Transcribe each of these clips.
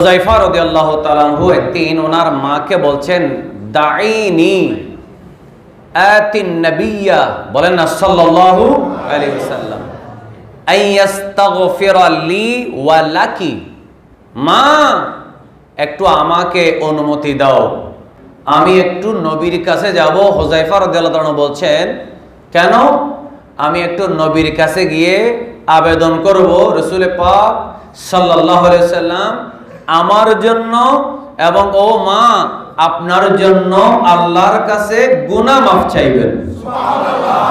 হুযায়ফা রাদিয়াল্লাহু তাআলা আনহু একদিন ওনার মাকে বলছেন, দাঈনি আতিন নবিয়্যা, বলেন না সাল্লাল্লাহু আলাইহি ওয়াসাল্লাম, আইয়াস্তাগফিরা লি ওয়া লাকি, মা একটু আমাকে অনুমতি দাও, আমি একটু নবীর কাছে যাব। হুযায়ফা রাদিয়াল্লাহু তাআলা বলছেন, কেন? আমি একটু নবীর কাছে গিয়ে আবেদন করব, রাসূল পাক সাল্লাল্লাহু আলাইহি ওয়াসাল্লাম আমার জন্য এবং ও মা আপনার জন্য আল্লাহর কাছে গুনাহ মাফ চাইবেন। সুবহানাল্লাহ।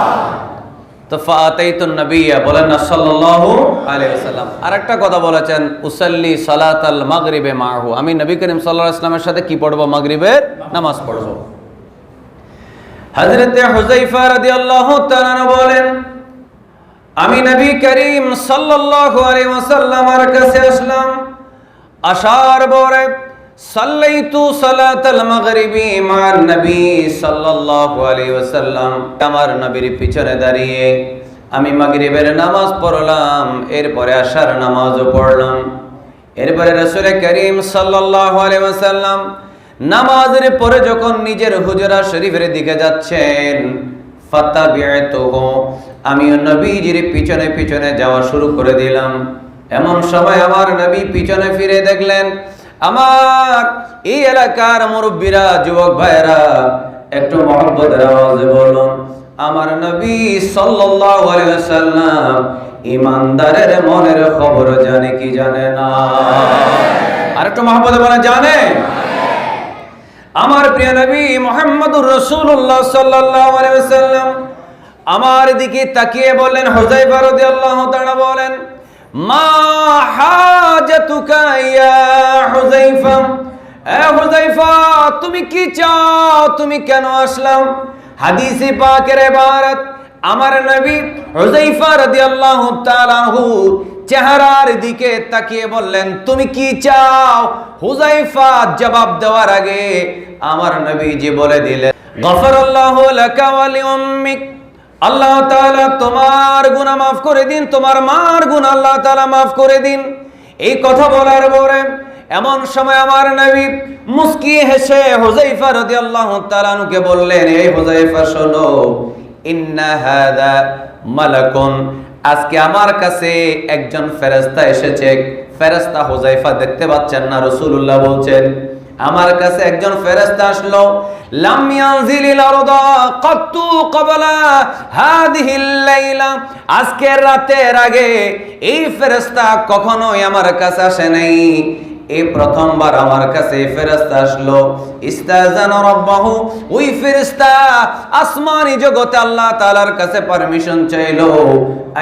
তো ফাতাইতুন নবিয়্যা, বলেন না সাল্লাল্লাহু আলাইহি ওয়াসাল্লাম। আরেকটা কথা বলেছেন, উসাল্লি সালাতাল মাগরিবে মাহু, আমি নবী করিম সাল্লাল্লাহু আলাইহি ওয়াসাল্লামের সাথে কি পড়ব? মাগরিবের নামাজ পড়ব। হযরতে হুযায়ফা রাদিয়াল্লাহু তাআলা বলেন, আমি নবী করিম সাল্লাল্লাহু আলাইহি ওয়াসাল্লামের কাছে আসলাম। আসার পরে সাল্লাইতু সালাতাল মাগরিবি মান নবী সাল্লাল্লাহু আলাইহি ওয়াসাল্লাম, আমার নবীর পিছনে দাঁড়িয়ে আমি মাগরিবের নামাজ পড়লাম, এরপরে আশার নামাজও পড়লাম। এরপরে রাসূল করিম সাল্লাল্লাহু আলাইহি ওয়াসাল্লাম নামাজের পরে যখন নিজের হুজরা শরীফের দিকে যাচ্ছেন, ফাতাবি'তুহু, আমি নবীজির পিছনে পিছনে যাওয়া শুরু করে দিলাম। এমন সময় আমার নবী পিছনে ফিরে দেখলেন, আমার এই এলাকার মুরব্বীরা, যুবক ভাইরা, একটু মহব্বতের আওয়াজে বলুন, আমার নবী সাল্লাল্লাহু আলাইহি ওয়াসাল্লাম ইমানদারের মনের খবর জানে কি জানে না? আর একটু মহব্বতে বলেন, জানে? আমার প্রিয় নবী মুহাম্মদুর রাসূলুল্লাহ সাল্লাল্লাহু আলাইহি ওয়াসাল্লাম আমার দিকে তাকিয়ে বললেন, হুযায়ফা রাদিয়াল্লাহু তাআলা বলেন, মা হাজাতুকা ইয়া হুযায়ফা, এ হুযায়ফা তুমি কি চাও, তুমি কেন আসলাম? হাদিসে পাকের ইবারত, আমার নবী হুযায়ফা রাদিয়াল্লাহু তাআলা আনহু চেহারার দিকে তাকিয়ে বললেন, তুমি কি চাও? হুযায়ফা জবাব দেওয়ার আগে আমার নবীজি বলে দিলেন, গফরাল্লাহু লাকা ওয়া লিউম্মিক, আল্লাহ তাআলা তোমার গুনাহ মাফ করে দিন, তোমার মার গুনাহ আল্লাহ তাআলা মাফ করে দিন। এই কথা বলার পরে এমন সময় আমার নবী মুস্কি হেসে হুযায়ফা রাদিয়াল্লাহু তাআলা আনহুকে বললেন, এই হুযায়ফা শোনো, ইন্না হাযা মালাকুন, আজকে আমার কাছে একজন ফেরেশতা এসেছে। ফেরেশতা হুযায়ফা দেখতে পাচ্ছেন না, রাসূলুল্লাহ বলছেন, আমার কাছে একজন ফেরেশতা আসলো, লাম ইয়ানজিলিল আরদা কাত্তু ক্বাবলা হাদিহিল লাইলা, আজকের রাতের আগে এই ফেরেশতা কখনোই আমার কাছে আসে নাই, এই প্রথমবার আমার কাছে ফেরেশতা আসলো। ইস্তাযানা রাব্বাহু, ওই ফেরেশতা আসমানি জগতে আল্লাহ তাআলার কাছে পারমিশন চাইলো,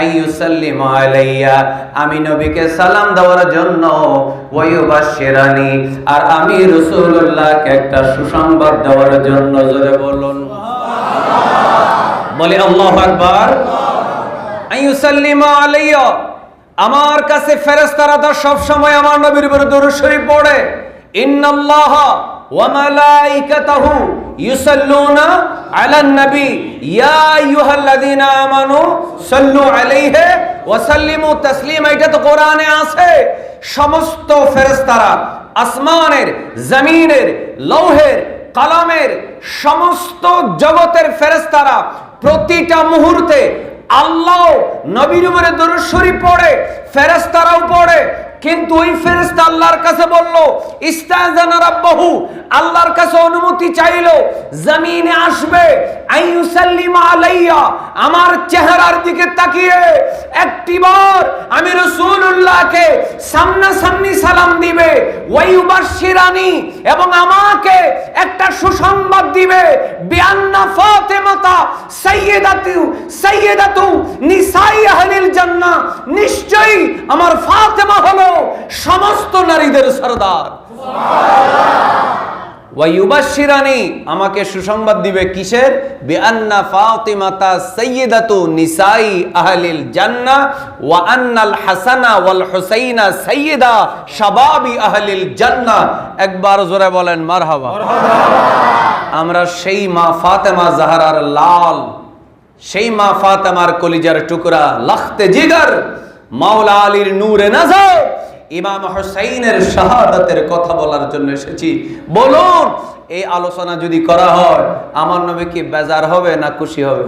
আইয়ুসাল্লিমু আলাইয়া, আমি নবীকে সালাম দেওয়ার জন্য, ওয়ায়ুবাশশিরানি, আর আমি রাসূলুল্লাহকে একটা সুসংবাদ দেওয়ার জন্য। জোরে বলুন সুবহানাল্লাহ, বলি আল্লাহু আকবার। আইয়ুসাল্লিমু আলাইয়া, আমার কাছে ফেরেশতারা তো সব সময় আমার নবীর উপর দরুদ শরীফ পড়ে। ইন্নাল্লাহা ওয়া মালাইকাতাহু ইউসাল্লুনা আলান নবী ইয়া আইয়ুহাল্লাযীনা আমানু সাল্লু আলাইহি ওয়া সাল্লিমু তাসলিমা, এটা তো কোরআনে আছে। সমস্ত ফেরেশতারা, আসমানের, জমিনের, লৌহের, কলমের, সমস্ত জগতের ফেরেশতারা প্রতিটা মুহূর্তে আল্লাহ নবীর উপরে দরুদ শরীফ পড়ে, ফেরেশতারাও পড়ে। কিন্তু ওই ফেরেশতা আল্লাহর কাছে বলল, ইস্তাযানা রাব্বাহু, আল্লাহর কাছে অনুমতি চাইলো, জমিনে আসবে, আইয়ুসাল্লিমা আলাইয়া, আমার চেহারার দিকে তাকিয়ে একটিবার আমি রাসূলুল্লাহকে সামনাসামনি সালাম দিবে, ওয়ায়ুবাশশিরানি, এবং আমাকে একটা সুসংবাদ দিবে, বিআন্না ফাতিমাতা সাইয়্যিদাতু নিসাই আহলিল জান্নাহ, নিশ্চয়ই আমার ফাতেমা হলো সমস্ত নারীদের সরদার। সুবহানাল্লাহ। ওয়ায়ুবাশশিরানি, আমাকে সুসংবাদ দিবে কিসের? বিআন্না ফাতিমাতা সাইয়্যিদাতু নিসাই আহলিল জান্নাহ ওয়া আন্নাল হাসানা ওয়াল হুসাইনা সাইয়্যিদা শাবাবি আহলিল জান্নাহ। একবার জোরে বলেন মারহাবা। আমরা সেই মা ফাতেমা জাহরার লাল, সেই মা ফাতেমার কলিজার টুকরা, লাখতে জিগার, মাওলা আলীর নূরে নজর, ইমাম হুসাইনের শাহাদাতের কথা বলার জন্য এসেছি। বলুন, এই আলোচনা যদি করা হয় আমার নবী কি বেজার হবে না খুশি হবে?